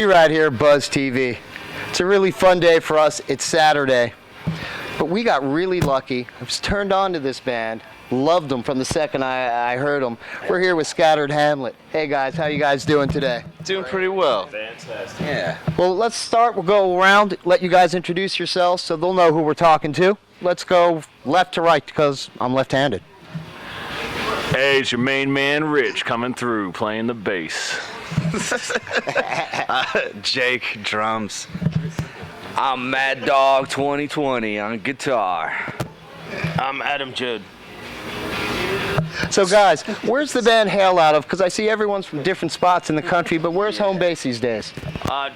right here at Buzz TV. It's a really fun day for us. It's Saturday. But we got really lucky. I was turned on to this band. Loved them from the second I heard them. We're here with Scattered Hamlet. Hey guys, how you guys doing today? Doing pretty well. Fantastic. Yeah. Well, let's start. We'll go around, let you guys introduce yourselves so they'll know who we're talking to. Let's go left to right because I'm left-handed. Hey, it's your main man, Rich, coming through, playing the bass. Jake, drums. I'm Mad Dog 2020 on guitar. I'm Adam Judd. So guys, where's the band hail out of? Because I see everyone's from different spots in the country, but where's home base these days?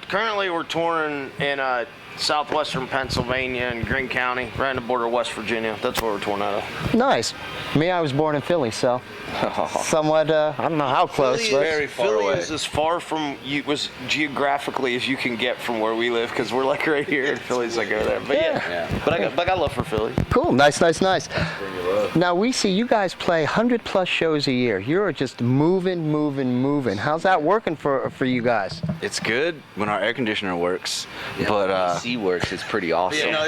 Currently, we're touring in southwestern Pennsylvania and Greene County, right on the border of West Virginia. That's where we're touring out of. Nice. Me, I was born in Philly, so somewhat, I don't know how close. Philly, But very far Philly away. is as far from you was geographically as you can get from where we live, because we're like right here, and Philly's like over there. But yeah. But I got love for Philly. Cool, nice. Now we see you guys play 100+ shows a year. You're just moving. How's that working for you guys? It's good when our air conditioner works, but AC works is pretty awesome. yeah,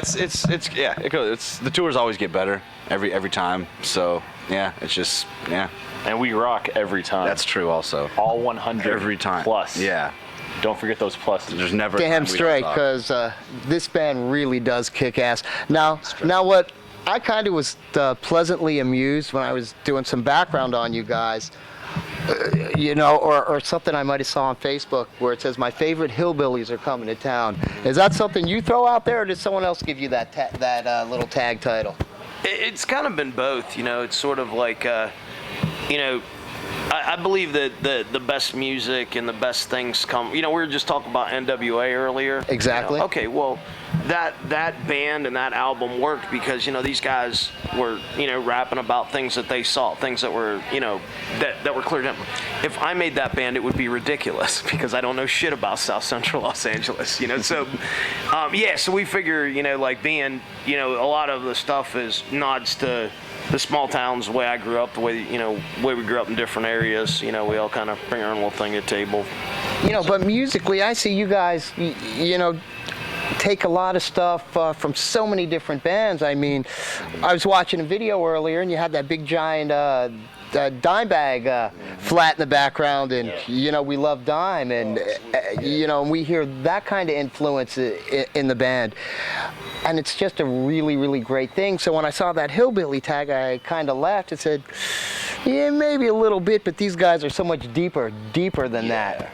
no, it goes. The tours always get better every time. So yeah, it's just And we rock every time. That's true also. all 100 Every time. plus. Yeah. Don't forget those pluses. There's never. a Damn time we straight, don't because this band really does kick ass. Now what I kind of was pleasantly amused when I was doing some background on you guys, or something I might have saw on Facebook where it says my favorite hillbillies are coming to town. Is that something you throw out there, or did someone else give you that little tag title? It's kind of been both, It's sort of like, I believe that the best music and the best things come. We were just talking about NWA earlier. Exactly. Okay, well, that band and that album worked because these guys were rapping about things that they saw, things that were that were clear to them. If I made that band, it would be ridiculous because I don't know shit about South Central Los Angeles. So so we figure like being a lot of the stuff is nods to the small towns, the way I grew up, the way we grew up in different areas. We all kind of bring our own little thing to the table. But musically, I see you guys, take a lot of stuff from so many different bands. I mean, I was watching a video earlier, and you had that big giant dime bag flat in the background, and we love Dime, and and we hear that kind of influence in the band, and it's just a really, really great thing. So when I saw that hillbilly tag, I kind of laughed and said, yeah, maybe a little bit, but these guys are so much deeper than that.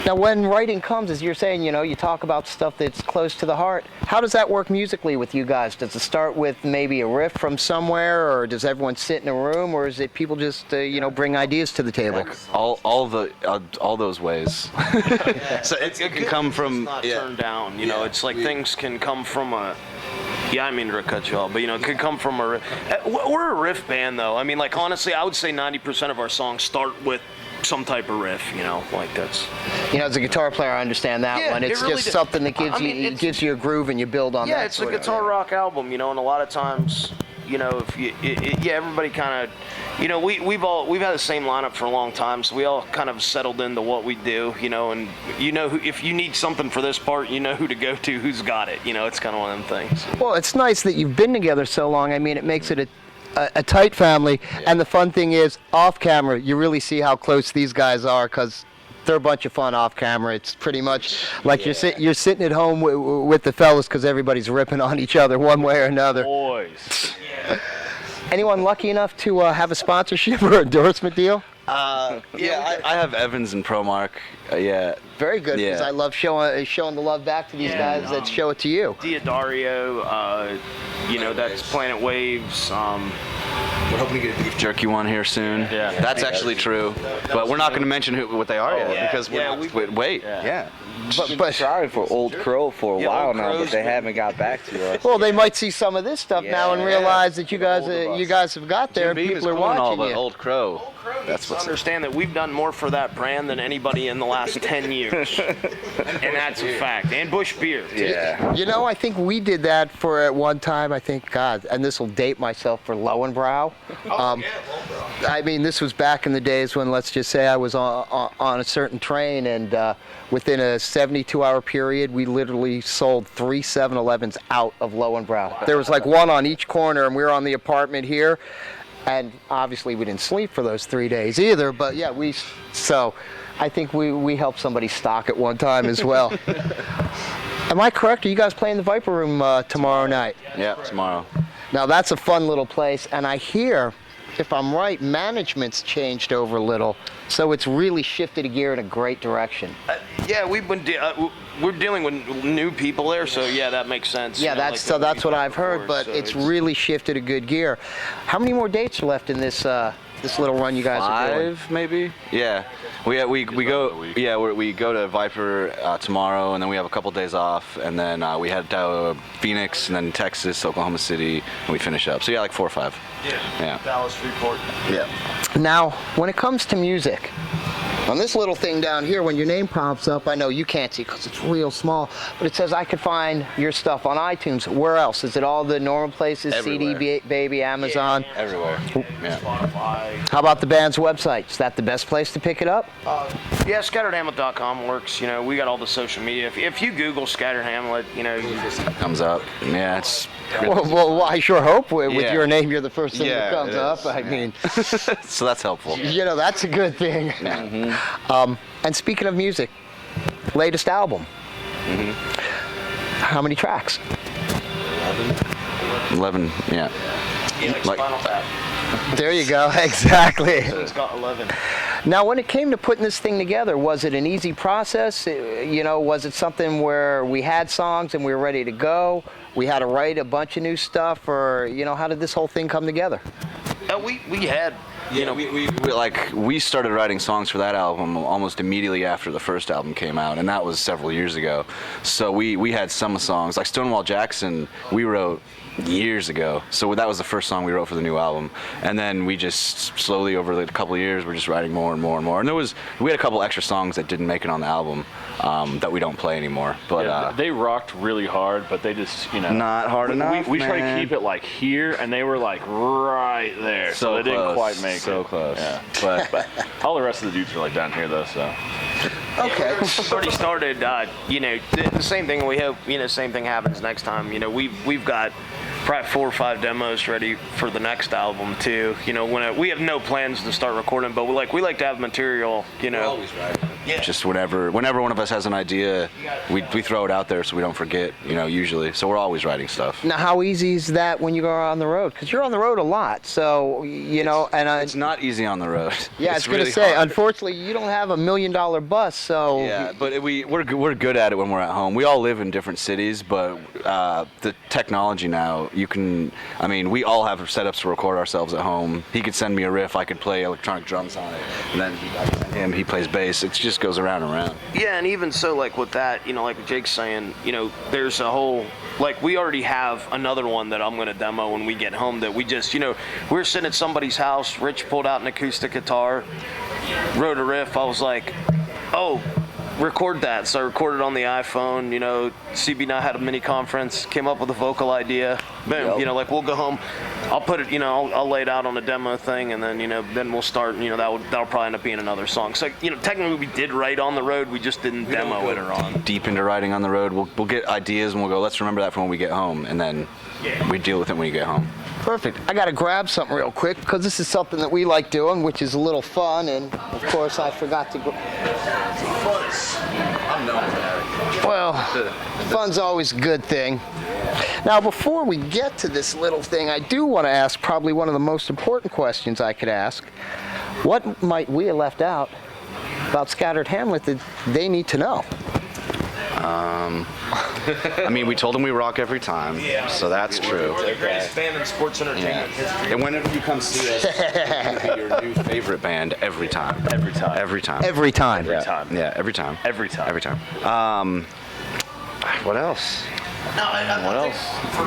Now, when writing comes, as you're saying, you talk about stuff that's close to the heart. How does that work musically with you guys? Does it start with maybe a riff from somewhere, or does everyone sit in a room, or is it people just, bring ideas to the table? All those ways. So it can come from. It's not turned down. It's like things can come from a. Yeah, I mean to cut you off, but it could come from a riff. We're a riff band, though. I mean, like honestly, I would say 90% of our songs start with some type of riff, like that's. As a guitar player, I understand that one. It's it really just something that gives you a groove and you build on that. Yeah, it's a guitar rock album, and a lot of times, if everybody kind of, we've had the same lineup for a long time, so we all kind of settled into what we do, and if you need something for this part, who to go to, who's got it, it's kind of one of them things. Well, it's nice that you've been together so long. I mean, it makes it a tight family, and the fun thing is, off camera, you really see how close these guys are, because they're a bunch of fun off camera. It's pretty much like you're sitting at home with the fellas, because everybody's ripping on each other one way or another. Boys. Anyone lucky enough to have a sponsorship or endorsement deal? I have Evans and Promark. Very good, because I love showing the love back to these guys that show it to you. Diodario, that's Planet Waves. We're hoping to get a beef jerky one here soon. Yeah. That's actually true. But we're not going to mention what they are yet because wait. Yeah. But sorry for Old Crow for a while now, but they haven't got back to us. Well, they might see some of this stuff now and realize that you guys have got there, and people are watching all you. Old Crow. That's what's understand that we've done more for that brand than anybody in the last 10 years. And that's a fact. And Busch Beer. Yeah. You know, I think we did that for at one time. I think, God, and this will date myself, for Lowenbrow. I mean, this was back in the days when, let's just say, I was on a certain train, and within a 72-hour period, we literally sold 3 7-Elevens out of Lowenbrow. There was like one on each corner, and we were on the apartment here. And obviously we didn't sleep for those 3 days either, but yeah, so I think we helped somebody stock at one time as well. Am I correct? Are you guys playing the Viper Room tomorrow night? Yeah, tomorrow. Now that's a fun little place, and I hear, if I'm right, management's changed over a little, so it's really shifted a gear in a great direction. Yeah, we're dealing with new people there, so yeah, that makes sense. Yeah, that's what I've heard, but so it's really shifted a good gear. How many more dates are left in this little run you guys are doing? 5, maybe. Yeah, we go to Viper tomorrow, and then we have a couple days off, and then we head to Phoenix, and then Texas, Oklahoma City, and we finish up. So yeah, like 4 or 5. Yeah. Dallas, Freeport. Yeah. Now, when it comes to music, on this little thing down here, when your name pops up, I know you can't see because it's real small, but it says I could find your stuff on iTunes. Where else? Is it all the normal places? Everywhere. CD Baby, Amazon? Yeah, everywhere. Yeah. Spotify. How about the band's website? Is that the best place to pick it up? Yeah, scatteredhamlet.com works. You know, we got all the social media. If you Google Scattered Hamlet, you know, Comes up. Yeah, it's. Well, I sure hope with Yeah. your name, you're the first thing Yeah, that comes it up. is. I mean, So that's helpful. you know, that's a good thing. And speaking of music, latest album. How many tracks? 11. Yeah. Like- Spinal Tap. There you go. Exactly. It's got 11. Now, when it came to putting this thing together, was it an easy process? You know, was it something where we had songs and we were ready to go? We had to write a bunch of new stuff, or, you know, how did this whole thing come together? We had, you know, we started writing songs for that album almost immediately after the first album came out, and that was several years ago. So we had some songs like Stonewall Jackson we wrote years ago. So that was the first song we wrote for the new album, and then we just slowly over the couple of years we're just writing more and more and more. And we had a couple extra songs that didn't make it on the album that we don't play anymore. But Yeah, they rocked really hard, but they just, you know, not hard enough. We tried to man. keep it like here, and they were like right there, so they didn't close, quite make it. so close. Yeah, but all the rest of the dudes are like down here though. So Okay. already started. You know, the same thing. We hope, you know, same thing happens next time. You know, we've got probably 4 or 5 demos ready for the next album too. You know, when we have no plans to start recording, but we like to have material. You know, Always right. Yeah. Just whenever one of us has an idea, we throw it out there so we don't forget. You know, usually. So we're always writing stuff. Now, how easy is that when you go on the road? Because you're on the road a lot, so, you know, and It's not easy on the road. yeah, I was going to really say, hard. unfortunately, you don't have $1 million bus, so. Yeah, but we're good at it when we're at home. We all live in different cities, but the technology now, we all have setups to record ourselves at home. He could send me a riff, I could play electronic drums on it, and then he plays bass. It just goes around and around. yeah, and even so, like with that, you know, like Jake's saying, you know, there's a whole, like we already have another one that I'm going to demo when we get home that we just, you know, we're sitting at somebody's house, Rich pulled out an acoustic guitar, wrote a riff, I was like, oh, record that. So I recorded on the iPhone, you know, CB and I had a mini conference, came up with a vocal idea, boom, you know, like we'll go home, I'll put it, you know, I'll lay it out on a demo thing, and then, you know, then we'll start, you know, that'll probably end up being another song. So, you know, technically we did write on the road, we just didn't demo it or on. Deep into writing on the road, we'll get ideas and we'll go, let's remember that for when we get home, and then we deal with it when you get home. Perfect. I got to grab something real quick because this is something that we like doing, which is a little fun, and of course I forgot to Well, fun's always a good thing. Now, before we get to this little thing, I do want to ask probably one of the most important questions I could ask. What might we have left out about Scattered Hamlet that they need to know? We told them we rock every time, so that's true. The greatest band in sports entertainment history. And whenever you come see us, it's gonna be your new favorite band every time. every time, Every time. Every time. every time, Yeah, every time. every time, Every time. What else? No, What else?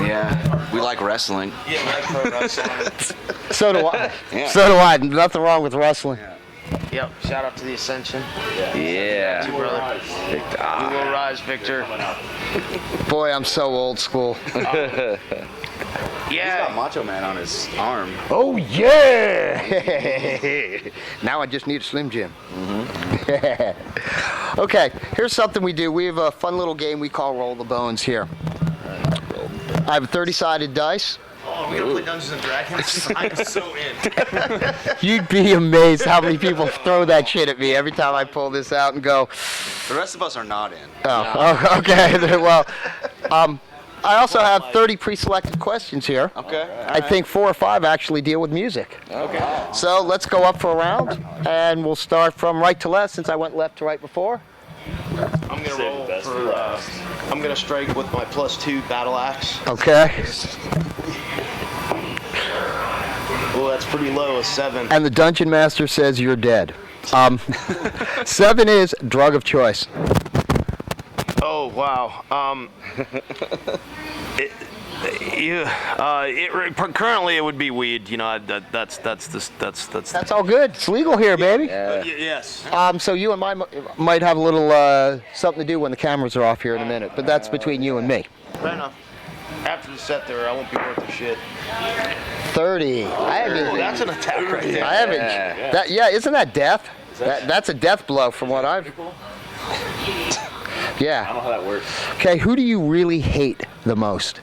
Yeah. We like wrestling. Yeah, we like pro wrestling. So do I. Yeah. So do I. Nothing wrong with wrestling. Yep. Shout out to the Ascension. Yeah. You, brother. You will rise, Victor. Boy, I'm so old school. Yeah. Macho Man on his arm. Oh yeah! Now I just need a Slim Jim. Okay, here's something we do. We have a fun little game we call Roll the Bones here. I have a 30-sided dice. Oh, we're gonna play Dungeons and Dragons. I'm so in. You'd be amazed how many people throw that shit at me every time I pull this out and go. The rest of us are not in. Oh, okay. Well, I also have 30 pre-selected questions here. Okay. I think 4 or 5 actually deal with music. Okay. So let's go up for a round, and we'll start from right to left since I went left to right before. I'm gonna roll for. I'm gonna strike with my +2 battle axe. Okay. Oh, that's pretty low. A 7. And the Dungeon Master says you're dead. 7 is drug of choice. Oh wow. Currently it would be weed. You know, that's. That's all good. It's legal here, baby. Yes. So you and might have a little something to do when the cameras are off here in a minute, but that's between you and me. Fair enough. After the set there, I won't be worth a shit. 30. I haven't. Oh, that's an attack right there. I haven't. Yeah, isn't that death? That's a death blow from what I've. Yeah. I don't know how that works. Okay, who do you really hate the most?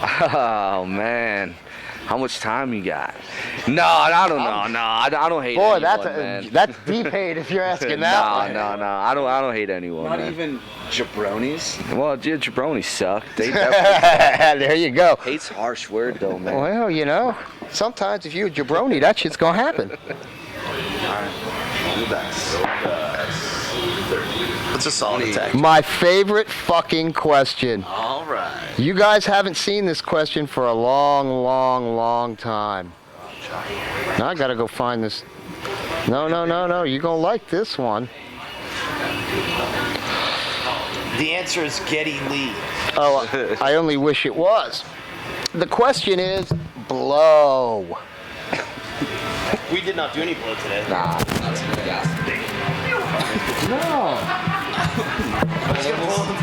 Oh man, how much time you got? No, I don't know. No, I don't hate Boy, anyone, man. that's deep hate if you're asking that. No, I don't hate anyone. Not man. even jabronis. Well, jabronis suck. They definitely. There you go. Hate's a harsh word though, man. Well, you know, sometimes if you're a jabroni, that shit's gonna happen. It's a solid attack. My favorite fucking question. All right. You guys haven't seen this question for a long time. Now I gotta go find this. No. You're gonna like this one. The answer is Geddy Lee. Oh, I only wish it was. The question is blow. We did not do any blow today. Nah. No.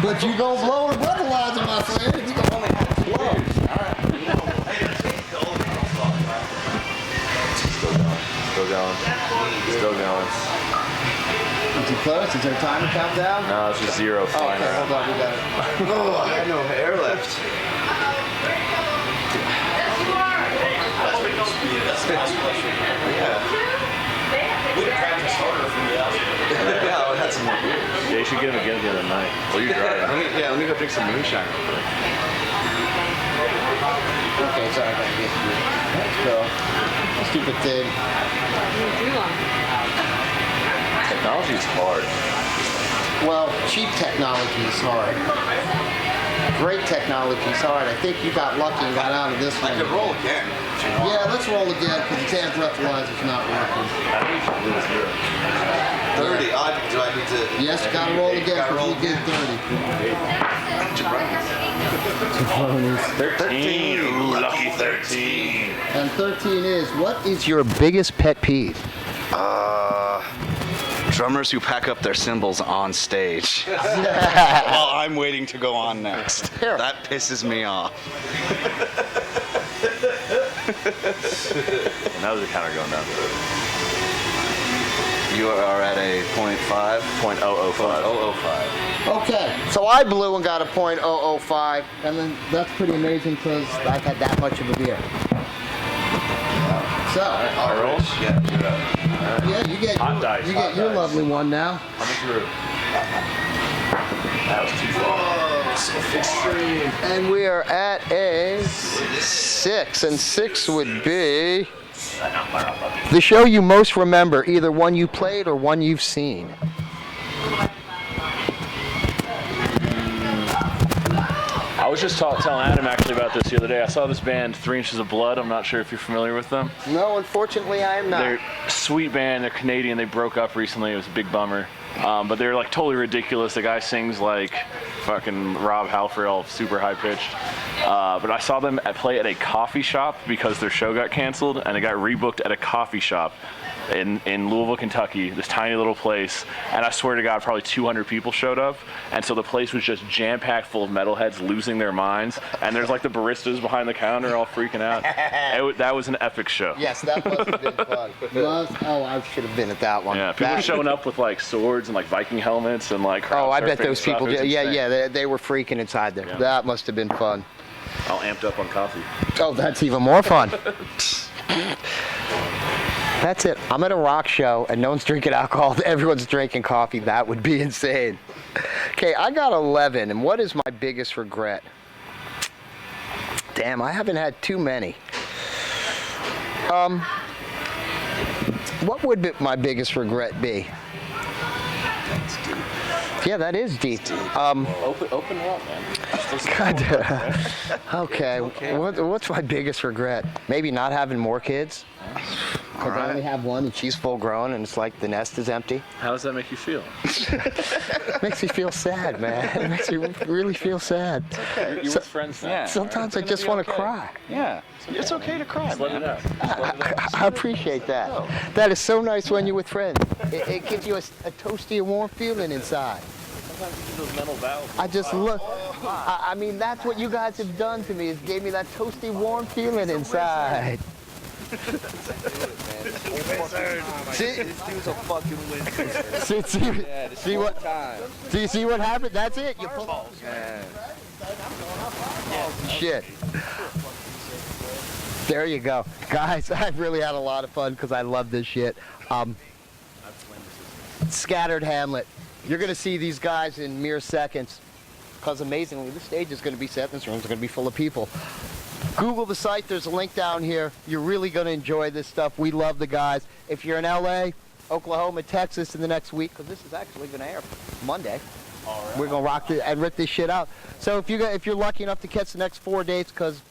But you gonna blow the breathalyzer, my friend. You gonna only have to blow. Still going. Is it close? Is there a timer countdown? No, it's just 0 flying Okay, around. hold on, we got it. Oh, I had no hair left. That's a nice question. Yeah. We could practice harder from the outside. Yeah, we had some more beer. Yeah, you should get him again the other night. Well, you're driving. Let me go drink some moonshine real quick. Okay, sorry about this. Let's go. Stupid thing. Technology is hard. Well, cheap technology is hard. Great technology is hard. I think you got lucky and got out of this one. I could roll again. Yeah, let's roll again because the damn breathalyzer's not working. 30. Do I need to? Yes, you gotta roll again Gotta because roll we did 30. 13. Ooh, lucky 13. And 13 is, what is your biggest pet peeve? Drummers who pack up their cymbals on stage while I'm waiting to go on next. Here. That pisses me off. Now the counter going down. You are at a 0.5? 0.005. 0.005. Okay, so I blew and got a .005, and then that's pretty amazing because I've had that much of a beer. So, yeah, you get Hot dice, you hot get your dice. lovely one now. Coming through. That was too far. Extreme. And we are at a 6, and 6 would be the show you most remember, either one you played or one you've seen. I was just telling Adam actually about this the other day. I saw this band, 3 Inches of Blood. I'm not sure if you're familiar with them. No, unfortunately, I am not. They're a sweet band. They're Canadian. They broke up recently. It was a big bummer. But they're like totally ridiculous. The guy sings like fucking Rob Halfrey, all super high pitched. But I saw them play at a coffee shop because their show got canceled, and it got rebooked at a coffee shop in Louisville, Kentucky, this tiny little place, and I swear to God, probably 200 people showed up, and so the place was just jam-packed full of metalheads losing their minds, and there's like the baristas behind the counter all freaking out. That was an epic show. Yes, that must have been fun. Oh, I should have been at that one. Yeah, people were showing up with like swords and like Viking helmets and like crowd Oh, I bet surfing those and people, stuff. they were freaking inside there. Yeah. That must have been fun. All amped up on coffee. Oh, that's even more fun. That's it. I'm at a rock show and no one's drinking alcohol. Everyone's drinking coffee. That would be insane. Okay, I got 11, and what is my biggest regret? Damn, I haven't had too many. What would my biggest regret be? Yeah, that is deep. Open it up, man. God. Okay. What's my biggest regret? Maybe not having more kids. Because I only have one and she's full grown and it's like the nest is empty. How does that make you feel? Makes me feel sad, man. It makes me really feel sad. It's okay. You're with friends now. Yeah. Sometimes I just want to cry. Yeah. It's okay to cry, Let it man. out. I appreciate that. That is so nice when you're with friends. It gives you a toasty and warm feeling inside. Sometimes you do those mental vows. I just look. I mean, that's what you guys have done to me. Is gave me that toasty, warm feeling inside. See, This dude's a fucking wizard. see what? Time. Do you see what happened? That's it. You pull. Man. Shit. There you go, guys. I've really had a lot of fun because I love this shit. Scattered Hamlet. You're gonna see these guys in mere seconds. Because amazingly, this stage is gonna be set. This room's gonna be full of people. Google the site. There's a link down here. You're really gonna enjoy this stuff. We love the guys. If you're in LA, Oklahoma, Texas in the next week, because this is actually gonna air Monday. We're gonna rock it and rip this shit out. So if you're lucky enough to catch the next 4 dates, because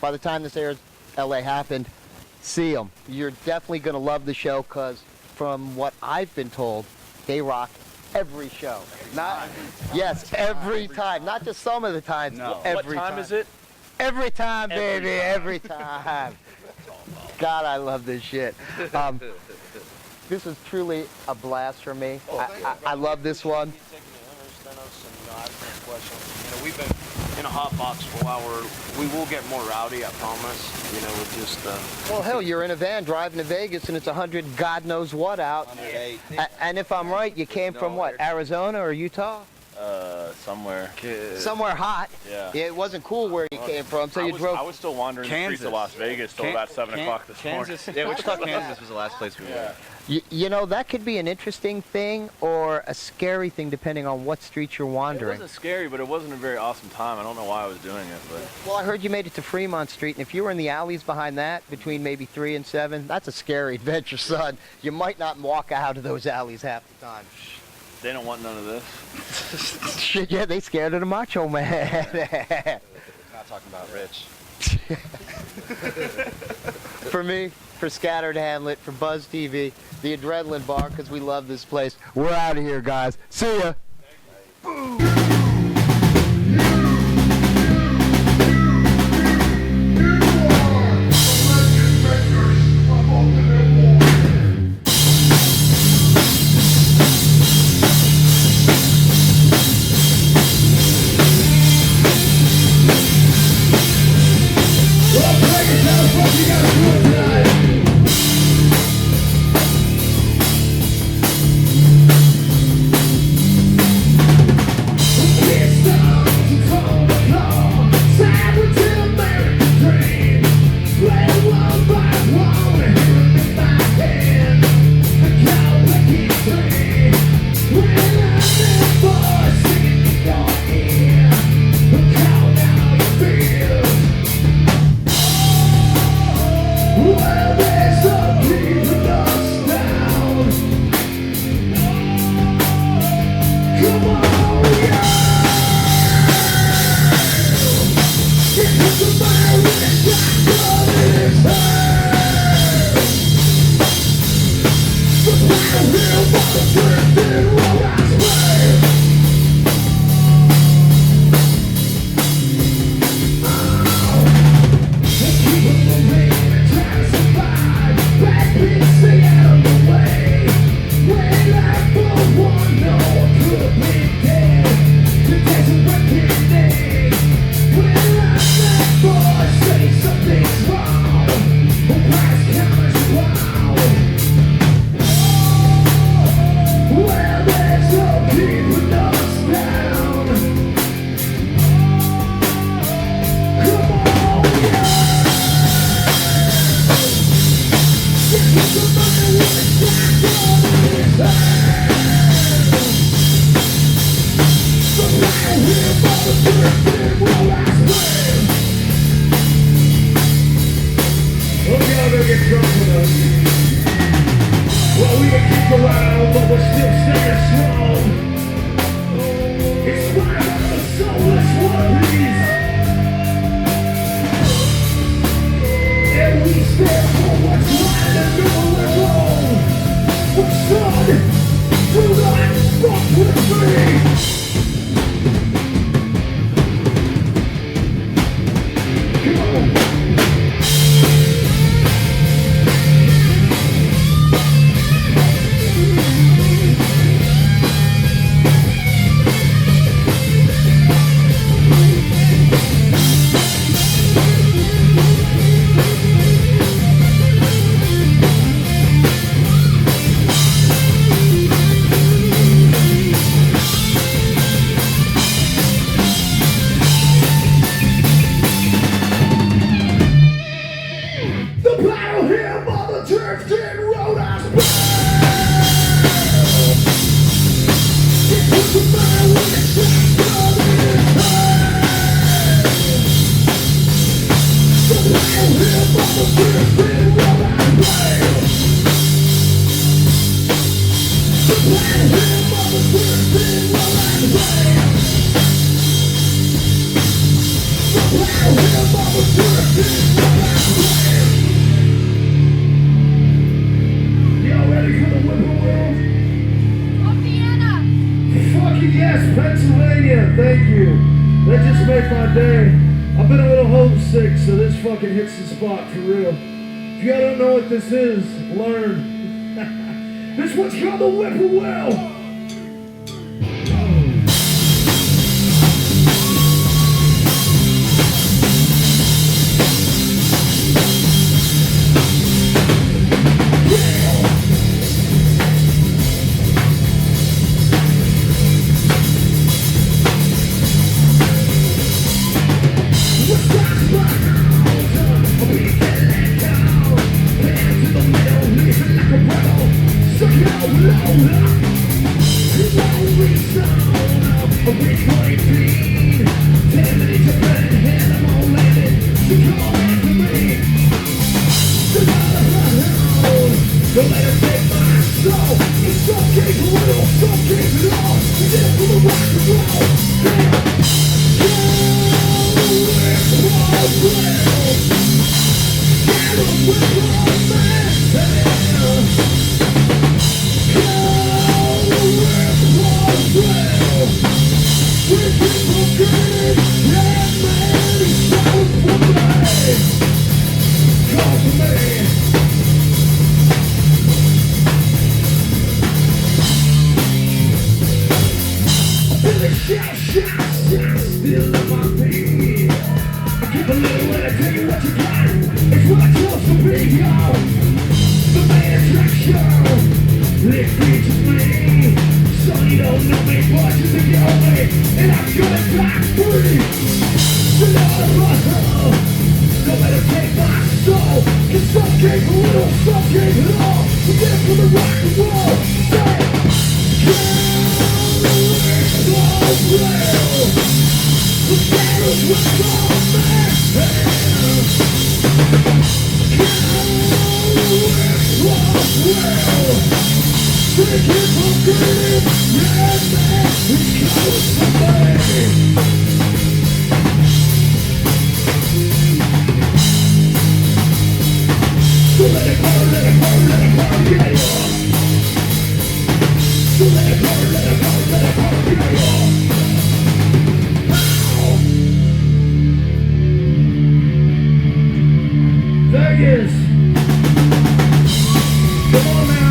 by the time this airs, LA happened, see them. You're definitely gonna love the show, because from what I've been told, they rock every show. Every time. Not just some of the times. No. Every What time is it? Every time, baby. Every time. God, I love this shit. This was truly a blast for me. I love this one. We've been in a hot box for a while. We will get more rowdy, I promise. We're just. Well, hell, you're in a van driving to Vegas and it's 100 God knows what out. And if I'm right, you came from what, Arizona or Utah? Somewhere. Somewhere hot. Yeah. It wasn't cool where you came from, so you drove. I was still wandering the streets of Las Vegas till about 7 o'clock this morning. Kansas. Yeah, Wichita, Kansas was the last place we were. You know, that could be an interesting thing or a scary thing depending on what street you're It wandering. wasn't scary, but it wasn't a very awesome time. I don't know why I was doing it, but Well, I heard you made it to Fremont Street, and if you were in the alleys behind that, between maybe 3 and 7, that's a scary adventure, son. You might not walk out of those alleys half the time. they don't want none of this. Shit, yeah, they scared of the Macho Man. Not talking about Rich. For me, for Scattered Hamlet, for Buzz TV, the Adrenaline Bar, because we love this place. We're out of here, guys. See ya. Pennsylvania, thank you. That just made my day. I've been a little homesick, so this fucking hits the spot for real. If y'all don't know what this is, learn. This one's called the Whippoorwill. Vegas. Come on now.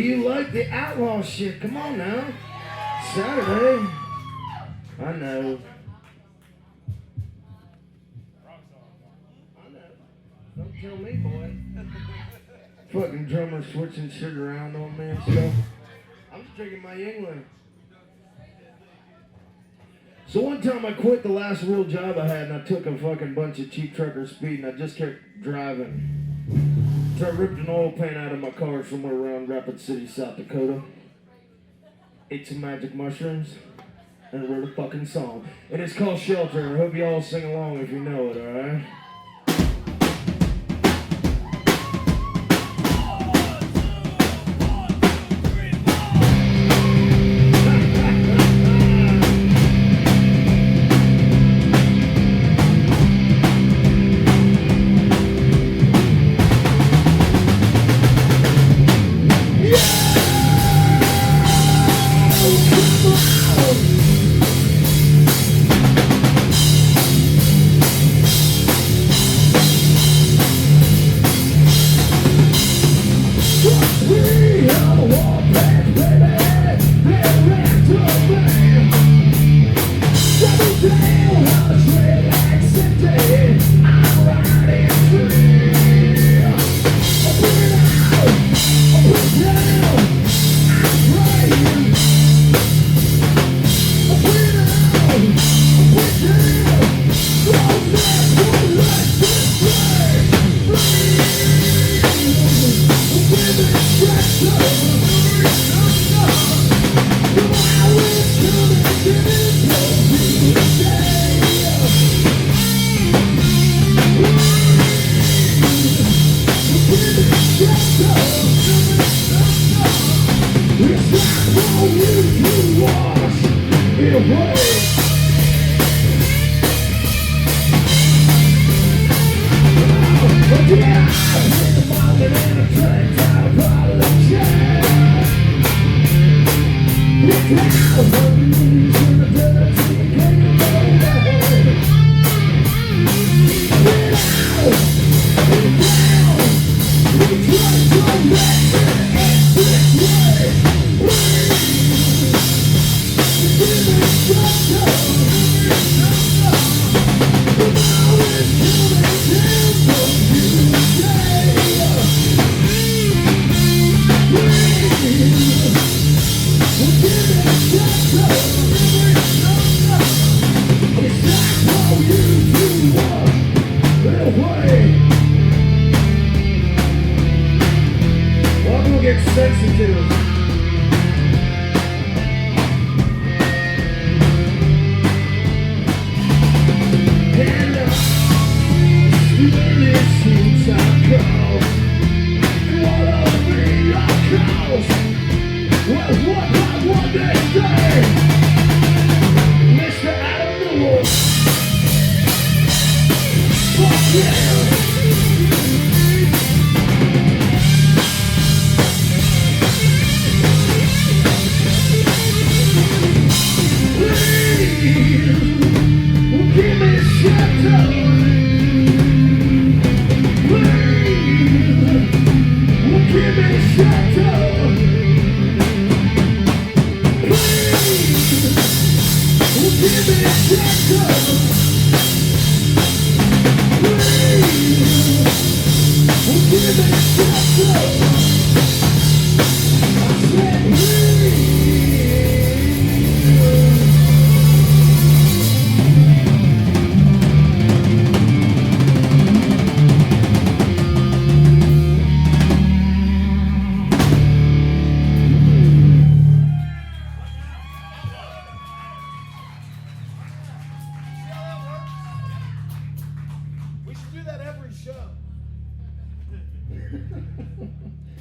you like the outlaw shit? Come on now. Saturday. I know. Don't tell me, boy. Fucking drummer switching shit around on me and stuff. I'm just drinking my England. So one time I quit the last real job I had and I took a fucking bunch of cheap trucker speed and I just kept driving. So I ripped an oil pan out of my car somewhere around Rapid City, South Dakota. Ate some magic mushrooms and wrote a fucking song. And it's called Shelter. I hope you all sing along if you know it, alright?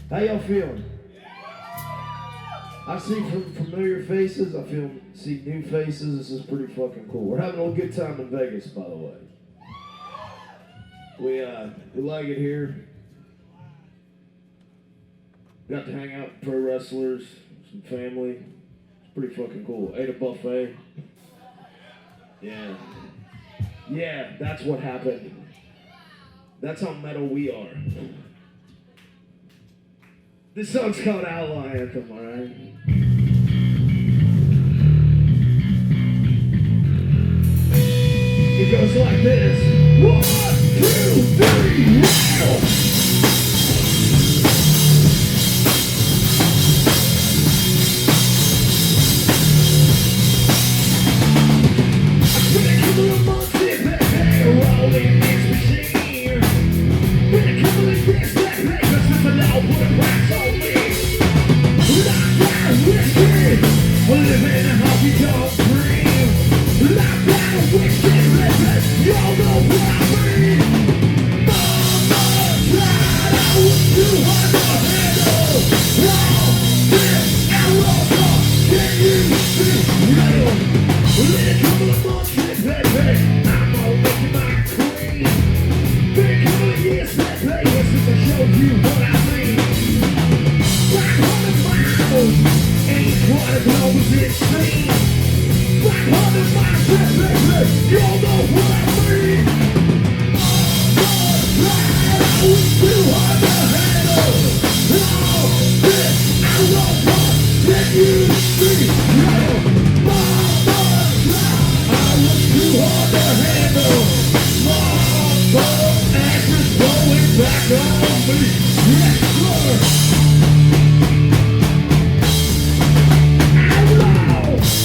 How y'all feeling? I see familiar faces. I see new faces. This is pretty fucking cool. We're having a good time in Vegas, by the way. We like it here. Got to hang out with pro wrestlers, some family. It's pretty fucking cool. Ate a buffet. Yeah, that's what happened. That's how metal we are. This song's called Outlaw Anthem, alright? It goes like this. 1, 2, 3, now! Outlaw!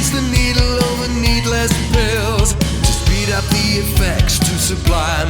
replace the needle over needless pills. To speed up the effects, to supply